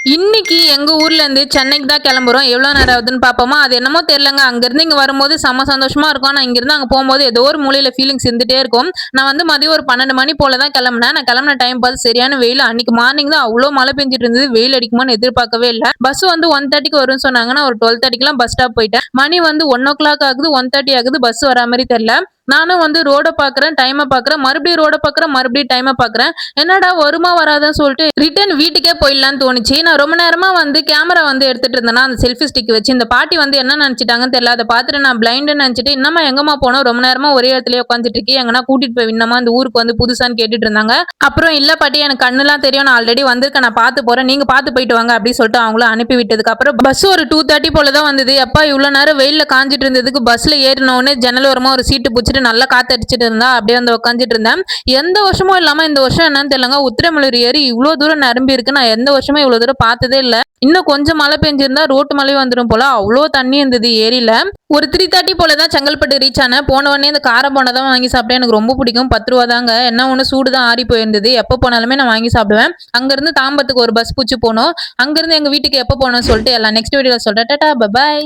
இன்னைக்கு எங்க ஊர்ல இருந்து சென்னைக்கு தான் கிளம்புறோம். எவ்வளோ நேரம் ஆகுதுன்னு பார்ப்போமா? அது என்னமோ தெரியலங்க. அங்கருந்து இங்க வரும்போது செம்ம சந்தோஷமா இருக்கும். ஆனா இங்கிருந்து அங்க போம்போது ஏதோ ஒரு மூலையில ஃபீலிங்ஸ் இருந்துட்டே இருக்கும். நான் வந்து மதியம் ஒரு 12 மணி போல தான் கிளம்புனேன். நான் கிளம்புன டைம் பார்த்து சரியான வெயில். அன்னைக்கு மார்னிங் தான் அவ்ளோ மழை பெஞ்சுட்டு இருந்தது. வெயில் அடிக்குமான்னு எதிர்பார்க்கவே இல்ல. பஸ் வந்து 1:30க்கு வரும்னு சொன்னாங்க. நான் ஒரு 12:30க்குலாம் பஸ் ஸ்டாப் போயிட்டேன். மணி வந்து 1:00 ஆகுது, 1:30 ஆகுது. பஸ் வரா மாரி தெரியல. நானும் வந்து ரோட பார்க்குறேன், டைம பார்க்குறேன், மறுபடியும் ரோட பார்க்குறேன், மறுபடியும் டைம பார்க்குறேன். என்னடா வருமா வராதான்னு சொல்லிட்டு ரிட்டர்ன் வீட்டுக்கே போயிடலான்னு தோணுச்சு. நான் ரொம்ப நேரமா வந்து கேமரா வந்து எடுத்துட்டு இருந்தேனா, அந்த செல்ஃபி ஸ்டிக் வச்சு. இந்த பாட்டி வந்து என்ன நினைச்சுட்டாங்கன்னு தெரியல. அத பார்த்துட்டு நான் பிளைண்டுன்னு நினைச்சுட்டு, "என்னம்மா எங்கம்மா போனோம்? ரொம்ப நேரமா ஒரே இடத்துலயே உட்காந்துட்டு இருக்கியே, எங்கனா கூட்டிட்டு போய் விடணுமா? இந்த ஊருக்கு வந்து புதுசான்னு" கேட்டுட்டு இருந்தாங்க. அப்புறம் "இல்ல பாட்டி, எனக்கு கண்ணுலாம் தெரியும். நான் ஆல்ரெடி வந்திருக்கேன். நான் பார்த்து போறேன். நீங்க பார்த்து போயிட்டு வாங்க" அப்படின்னு சொல்லிட்டு அவங்களும் அனுப்பி விட்டதுக்கு அப்புறம் பஸ் ஒரு 2:30 போல தான் வந்தது. அப்பா இவ்வளோ நேரம் வெயில்ல காஞ்சிட்டு இருந்ததுக்கு பஸ்ல ஏறின உடனே ஜன்னல் ஓரமா ஒரு சீட்டு புடிச்சிட்டு நல்லா காத்தடிச்சிட்டு இருந்தா அப்படியே வந்து உட்காந்துட்டு இருந்தேன். எந்த வருஷமும் இல்லாம இந்த வருஷம் என்னன்னு தெரியலங்க, உத்திரமேரூர் ஏரி இவ்ளோ தூரம் நிரம்பி இருக்கு. நான் எந்த வருஷமும் இவ்வளவு தூரம் பார்த்ததே இல்ல. இன்னும் கொஞ்சம் மழை பெஞ்சிருந்தா ரோட்டு மழையும் வந்துடும் போல. அவ்ளோ தண்ணி இருந்தது ஏரியில. ஒரு 3:30 போல தான் செங்கல்பட்டு ரீச் ஆனேன். போன உடனே இந்த கார போண்டா தான் வாங்கி சாப்பிட்டேன். எனக்கு ரொம்ப பிடிக்கும். ரூ. 10 தாங்க. என்ன ஒண்ணு சூடு தான் ஆறி போயிருந்தது. எப்போ போனாலுமே நான் வாங்கி சாப்பிடுவேன். அங்கிருந்து தாம்பரத்துக்கு ஒரு பஸ் புடிச்சு போனோம். அங்கிருந்து எங்க வீட்டுக்கு எப்போ போகணும்னு சொல்லிட்டு எல்லாம் நெக்ஸ்ட் வீடியோல சொல்றேன். Tata, bye bye.